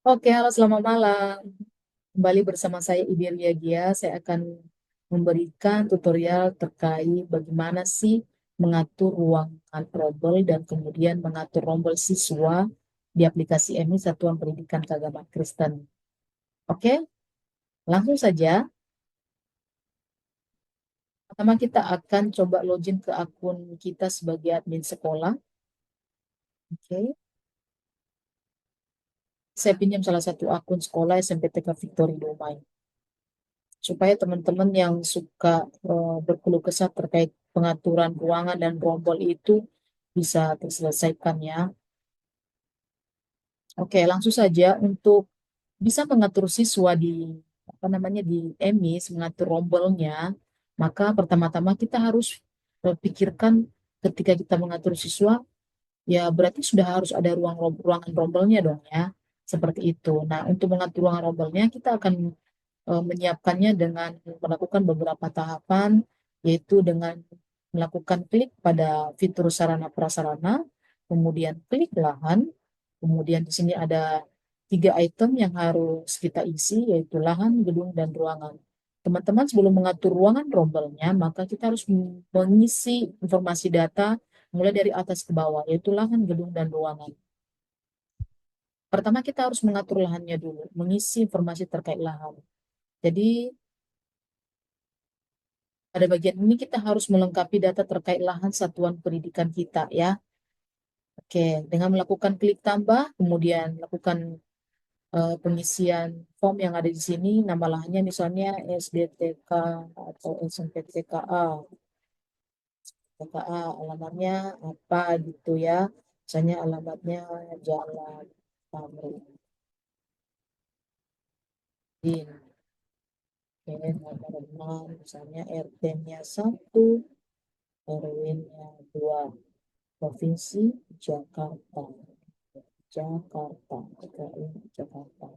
Oke, halo selamat malam. Kembali bersama saya Iberia Gia. Saya akan memberikan tutorial terkait bagaimana sih mengatur ruangan rombel dan kemudian mengatur rombel siswa di aplikasi EMI Satuan Pendidikan Keagamaan Kristen. Oke, langsung saja. Pertama kita akan coba login ke akun kita sebagai admin sekolah. Oke, saya pinjam salah satu akun sekolah SMPTK Victory Domai, supaya teman-teman yang suka berkeluh kesah terkait pengaturan ruangan dan rombol itu bisa terselesaikan ya. Oke, langsung saja untuk bisa mengatur siswa di apa namanya di EMIS, mengatur rombolnya, maka pertama-tama kita harus pikirkan ketika kita mengatur siswa, ya berarti sudah harus ada ruangan rombelnya dong ya. Seperti itu. Nah, untuk mengatur ruangan rombelnya kita akan menyiapkannya dengan melakukan beberapa tahapan, yaitu dengan melakukan klik pada fitur sarana prasarana, kemudian klik lahan, kemudian di sini ada 3 item yang harus kita isi, yaitu lahan, gedung, dan ruangan. Teman-teman sebelum mengatur ruangan rombelnya, maka kita harus mengisi informasi data mulai dari atas ke bawah, yaitu lahan, gedung, dan ruangan. Pertama kita harus mengatur lahannya dulu, mengisi informasi terkait lahan. Jadi pada bagian ini kita harus melengkapi data terkait lahan satuan pendidikan kita ya. Oke, dengan melakukan klik tambah, kemudian lakukan pengisian form yang ada di sini, nama lahannya misalnya SDTK atau SMPTKA. TKA alamatnya apa gitu ya. Misalnya alamatnya Jalan Tamrin. Oke, nomor 6, misalnya RT-nya 1, RW-nya 2. Provinsi Jakarta. Jakarta, DKI Jakarta.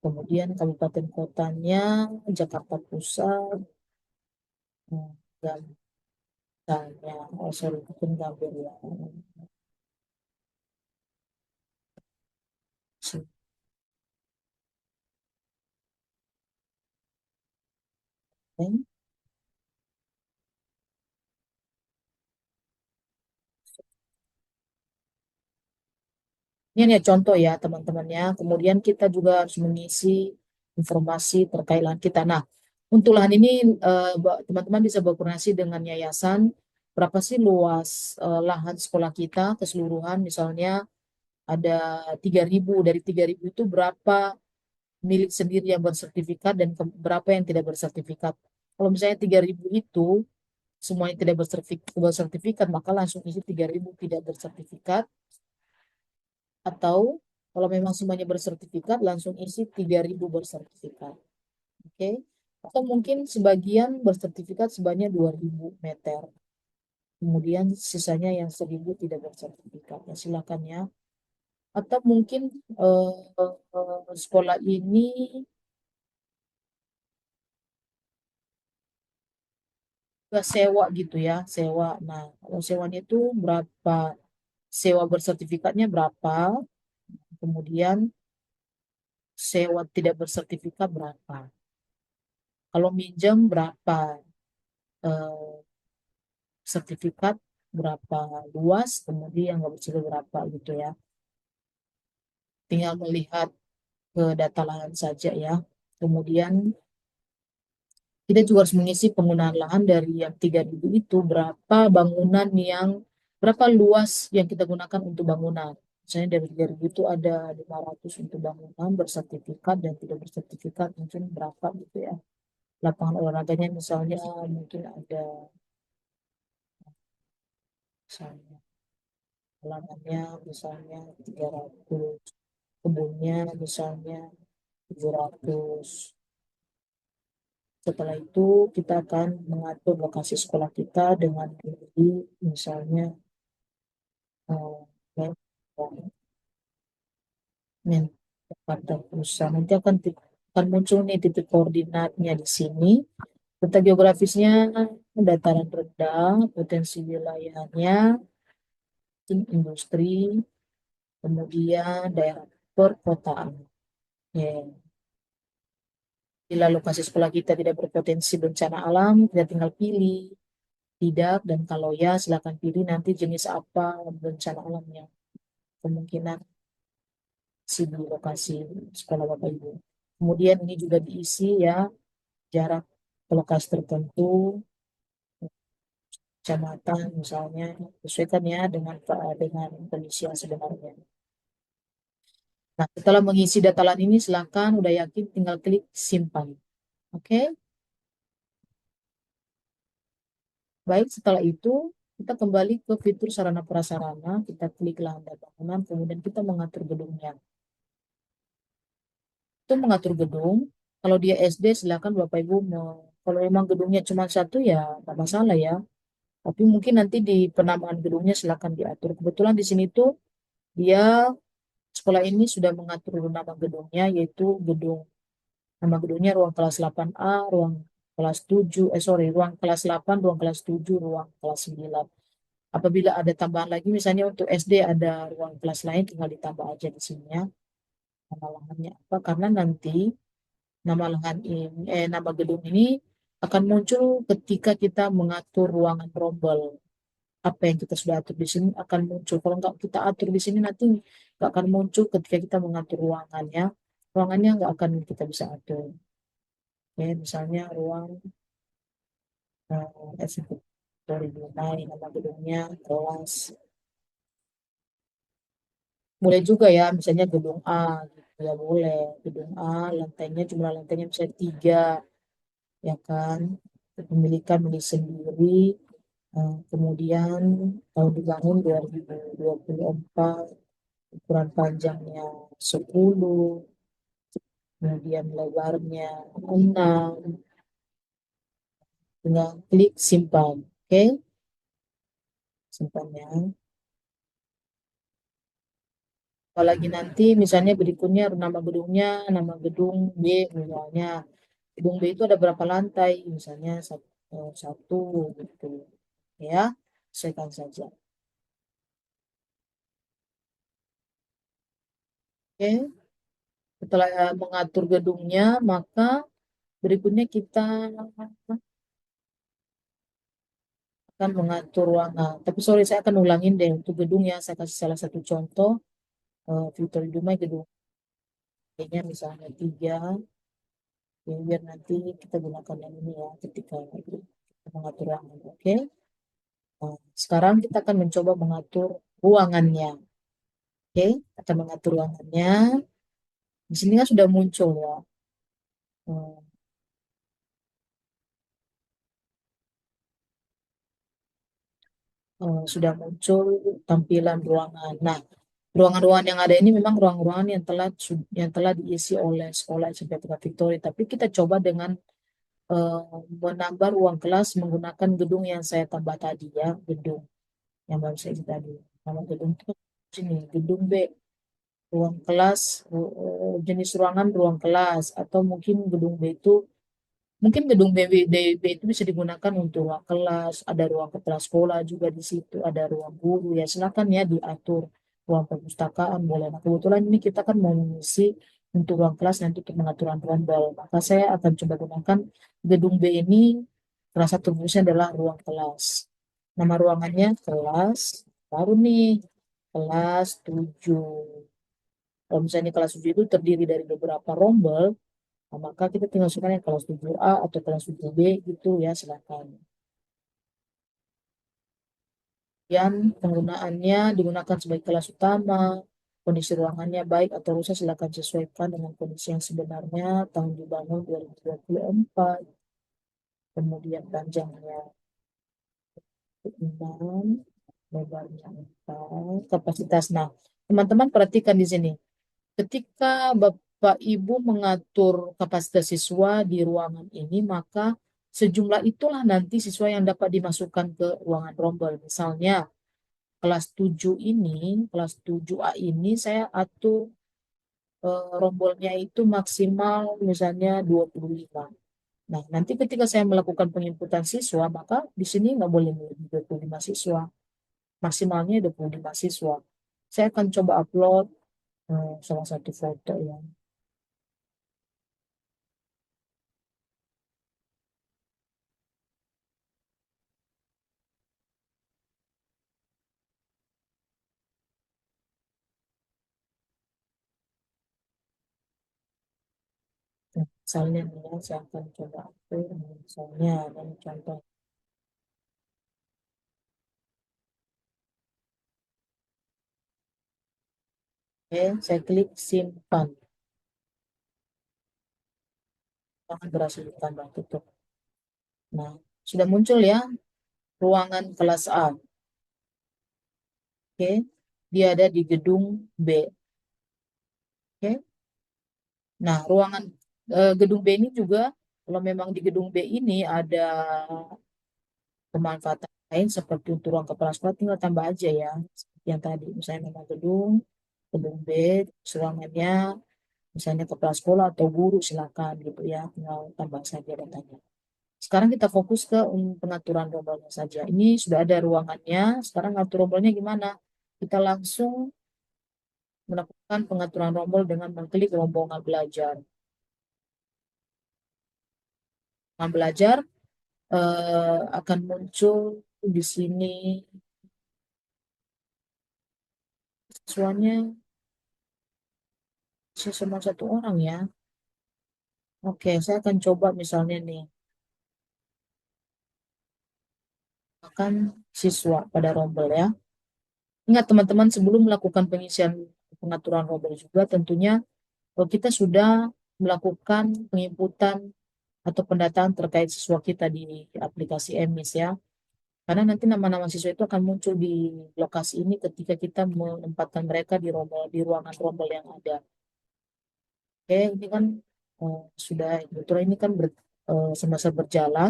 Kemudian kabupaten kotanya Jakarta Pusat, Gambanya, oh sorry, bukan Gambir ya. Oke. Ini hanya contoh ya teman-temannya. Kemudian kita juga harus mengisi informasi terkait lahan kita. Nah, untuk lahan ini teman-teman bisa berkoordinasi dengan yayasan. Berapa sih luas lahan sekolah kita keseluruhan? Misalnya ada 3.000. Dari 3.000 itu berapa milik sendiri yang bersertifikat dan berapa yang tidak bersertifikat? Kalau misalnya 3.000 itu semuanya tidak bersertifikat, maka langsung isi 3.000 tidak bersertifikat. Atau kalau memang semuanya bersertifikat, langsung isi 3.000 bersertifikat. Oke. Atau mungkin sebagian bersertifikat sebanyak 2.000 meter. Kemudian sisanya yang 1.000 tidak bersertifikat. Ya, silakan ya. Atau mungkin sekolah ini juga sewa gitu ya, sewa. Nah, kalau sewanya itu berapa? Sewa bersertifikatnya berapa? Kemudian sewa tidak bersertifikat berapa? Kalau minjem berapa? Eh, Sertifikat berapa luas, kemudian nggak bisa berapa gitu ya. Tinggal melihat ke data lahan saja ya. Kemudian kita juga harus mengisi penggunaan lahan dari yang 3.000 itu, berapa luas yang kita gunakan untuk bangunan. Misalnya dari 3.000 itu ada 500 untuk bangunan bersertifikat dan tidak bersertifikat mungkin berapa gitu ya. Lapangan olahraganya misalnya mungkin ada misalnya halamannya misalnya 300, kebunnya misalnya 700. Setelah itu kita akan mengatur lokasi sekolah kita dengan di misalnya eh, men- men- pada pusat. Nanti akan muncul nih titik koordinatnya di sini. Peta geografisnya dataran rendah, potensi wilayahnya, industri, kemudian daerah perkotaan. Ya. Bila lokasi sekolah kita tidak berpotensi bencana alam, kita tinggal pilih tidak, dan kalau ya silakan pilih nanti jenis apa bencana alamnya. Kemungkinan si di lokasi sekolah Bapak Ibu. Kemudian ini juga diisi ya jarak ke lokasi tertentu, kecamatan misalnya, sesuaikan ya dengan kondisi yang sebenarnya. Nah, setelah mengisi data lain ini, silakan udah yakin tinggal klik simpan. Oke, baik setelah itu kita kembali ke fitur sarana prasarana, kita klik lahan dan bangunan, kemudian kita mengatur gedungnya. Itu mengatur gedung, kalau dia SD silakan Bapak Ibu kalau memang gedungnya cuma satu ya nggak masalah ya. Tapi mungkin nanti di penamaan gedungnya silakan diatur. Kebetulan di sini tuh dia sekolah ini sudah mengatur nama gedungnya yaitu nama gedungnya ruang kelas 8A, ruang kelas 7, ruang kelas 8, ruang kelas 7, ruang kelas 9. Apabila ada tambahan lagi, misalnya untuk SD ada ruang kelas lain, tinggal ditambah aja di sini ya. Nama lahannya apa? Karena nanti nama gedung ini akan muncul ketika kita mengatur ruangan rombel. Apa yang kita sudah atur di sini akan muncul. Kalau nggak kita atur di sini nanti nggak akan muncul ketika kita mengatur ruangannya. Ruangannya nggak akan kita bisa atur. Ya, misalnya ruang eksekutif Dunai, nama gedungnya, kelas. Boleh juga ya, misalnya gedung A, gitu ya boleh. Gedung A, lantainya jumlah lantainya bisa 3, ya kan? Kepemilikan milik sendiri. Kemudian tahun dibangun 2024, ukuran panjangnya 10, kemudian lebarnya 6, dengan klik simpan. Oke, simpannya. Apalagi nanti misalnya berikutnya nama gedungnya, nama gedung B misalnya. Gedung B itu ada berapa lantai, misalnya satu gitu. Ya, sesuaikan saja. Oke, setelah mengatur gedungnya, maka berikutnya kita akan mengatur ruangan. Tapi sorry, saya akan ulangin deh untuk gedung ya. Saya kasih salah satu contoh. Fitur Dumai gedung nya misalnya 3, ya, biar nanti kita gunakan yang ini ya ketika kita mengatur ruangan. Oke. Nah, sekarang kita akan mencoba mengatur ruangannya. Oke, akan mengatur ruangannya. Di sini kan sudah muncul ya. Hmm, sudah muncul tampilan ruangan. Nah, ruangan-ruangan yang ada ini memang ruangan-ruangan yang telah diisi oleh sekolah SMP Tiga Victory. Tapi kita coba dengan eh, menambah ruang kelas menggunakan gedung yang saya tambah tadi ya, gedung yang baru saya isi tadi. Nama gedung itu sini, gedung B, ruang kelas, jenis ruangan ruang kelas, atau mungkin gedung B itu mungkin gedung B itu bisa digunakan untuk ruang kelas, ada ruang kepala sekolah juga di situ, ada ruang guru ya silakan ya diatur ruang perpustakaan boleh. Nah, kebetulan ini kita kan mau mengisi untuk ruang kelas nanti untuk pengaturan rombel, maka saya akan coba gunakan gedung B ini. Salah satu fungsinya adalah ruang kelas. Nama ruangannya kelas, baru nih kelas 7. Kalau misalnya kelas 7 itu terdiri dari beberapa rombel, nah, maka kita tinggal masukkan yang kelas 7A atau kelas 7B gitu ya, silakan. Yang penggunaannya digunakan sebagai kelas utama, kondisi ruangannya baik atau rusak silakan sesuaikan dengan kondisi yang sebenarnya, tahun dibangun 2024, kemudian panjangnya 6, lebarnya 4, kapasitas. Nah, teman-teman perhatikan di sini. Ketika Bapak Ibu mengatur kapasitas siswa di ruangan ini, maka sejumlah itulah nanti siswa yang dapat dimasukkan ke ruangan rombel. Misalnya kelas 7 ini, kelas 7A ini saya atur rombolnya itu maksimal misalnya 25. Nah, nanti ketika saya melakukan penginputan siswa, maka di sini nggak boleh lebih 25 siswa. Maksimalnya 25 siswa. Saya akan coba upload salah satu foto ya. Misalnya nih ya, saya akan coba atur misalnya dan contoh. Oke, saya klik simpan. Akan berhasil ditambah tutup. Nah, sudah muncul ya ruangan kelas A. Oke, dia ada di gedung B. Oke, nah ruangan gedung B ini juga kalau memang di gedung B ini ada pemanfaatan lain seperti untuk ruang kepala sekolah tinggal tambah aja ya. Seperti yang tadi, misalnya nama gedung B, ruangannya, misalnya kepala sekolah atau guru silakan gitu ya, tinggal tambah saja datanya. Sekarang kita fokus ke pengaturan rombolnya saja. Ini sudah ada ruangannya, sekarang ngatur rombolnya gimana? Kita langsung melakukan pengaturan rombol dengan mengklik rombongan belajar. Rombongan belajar akan muncul di sini siswanya cuma satu orang ya. Oke, saya akan coba misalnya nih, akan siswa pada rombel ya. Ingat teman-teman sebelum melakukan pengisian pengaturan rombel juga tentunya kita sudah melakukan penginputan atau pendataan terkait siswa kita di aplikasi EMIS ya. Karena nanti nama-nama siswa itu akan muncul di lokasi ini ketika kita menempatkan mereka di rombel, di ruangan rombel yang ada. Oke, ini kan sudah kebetulan ini kan semasa berjalan.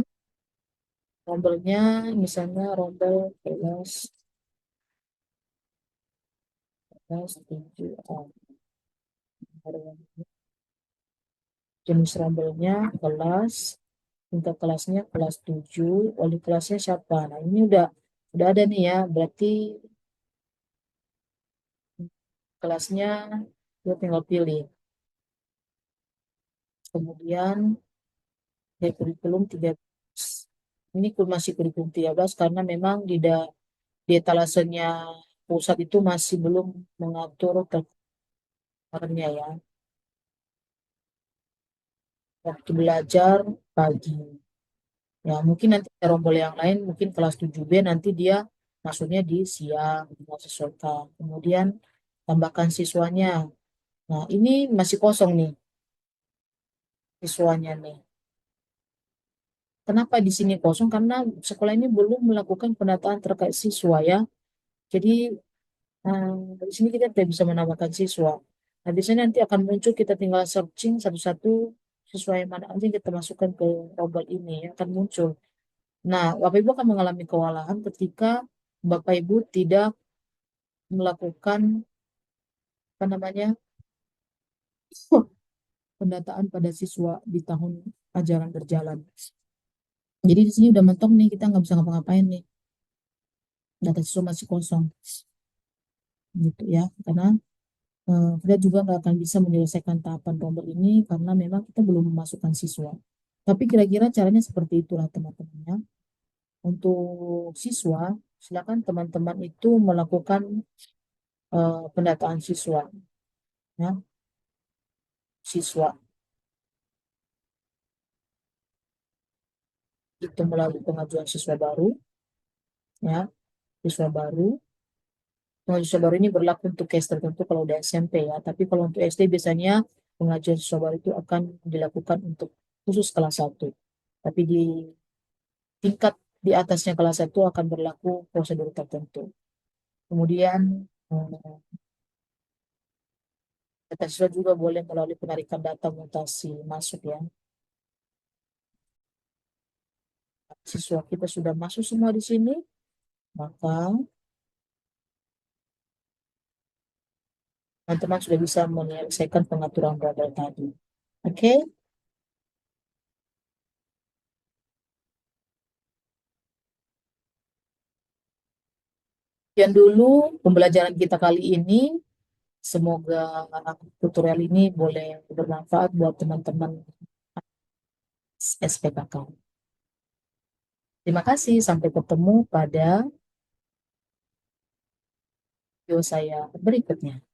Rombelnya misalnya rombel kelas kelas 7 jenis rombelnya kelas tingkat kelasnya kelas 7 wali kelasnya siapa. Nah, ini udah ada nih ya. Berarti kelasnya dia tinggal pilih. Kemudian dari kurikulum 13. Ini masih kurikulum 13 karena memang di etalasenya pusat itu masih belum mengatur terkabarnya ya. Waktu belajar pagi. Ya, mungkin nanti ada rombel yang lain, mungkin kelas 7B nanti dia masuknya di siang, tinggal sesuaikan. Kemudian tambahkan siswanya. Nah, ini masih kosong nih siswanya nih. Kenapa di sini kosong? Karena sekolah ini belum melakukan pendataan terkait siswa ya. Jadi di sini kita tidak bisa menambahkan siswa. Nah, di sini nanti akan muncul kita tinggal searching satu-satu siswa yang mana aja yang kita masukkan ke rombel ini ya, akan muncul. Nah, Bapak Ibu akan mengalami kewalahan ketika Bapak Ibu tidak melakukan apa namanya pendataan pada siswa di tahun ajaran berjalan. Jadi di sini udah mentok nih, kita nggak bisa ngapa-ngapain nih. Data siswa masih kosong gitu ya, karena kita juga nggak akan bisa menyelesaikan tahapan rombel ini karena memang kita belum memasukkan siswa. Tapi kira-kira caranya seperti itulah teman-teman ya. Untuk siswa, silakan teman-teman itu melakukan pendataan siswa ya, siswa itu melalui pengajuan siswa baru ya, siswa baru. Pengajuan siswa baru ini berlaku untuk case tertentu kalau udah SMP ya, tapi kalau untuk SD biasanya pengajuan siswa baru itu akan dilakukan untuk khusus kelas satu. Tapi di tingkat di atasnya kelas satu akan berlaku prosedur tertentu. Kemudian eh, data siswa juga boleh melalui penarikan data mutasi masuk ya. Siswa kita sudah masuk semua di sini, maka teman-teman sudah bisa menyelesaikan pengaturan modal tadi. Oke, sekian dulu pembelajaran kita kali ini. Semoga tutorial ini boleh bermanfaat buat teman-teman SPKK. Terima kasih, sampai ketemu pada video saya berikutnya.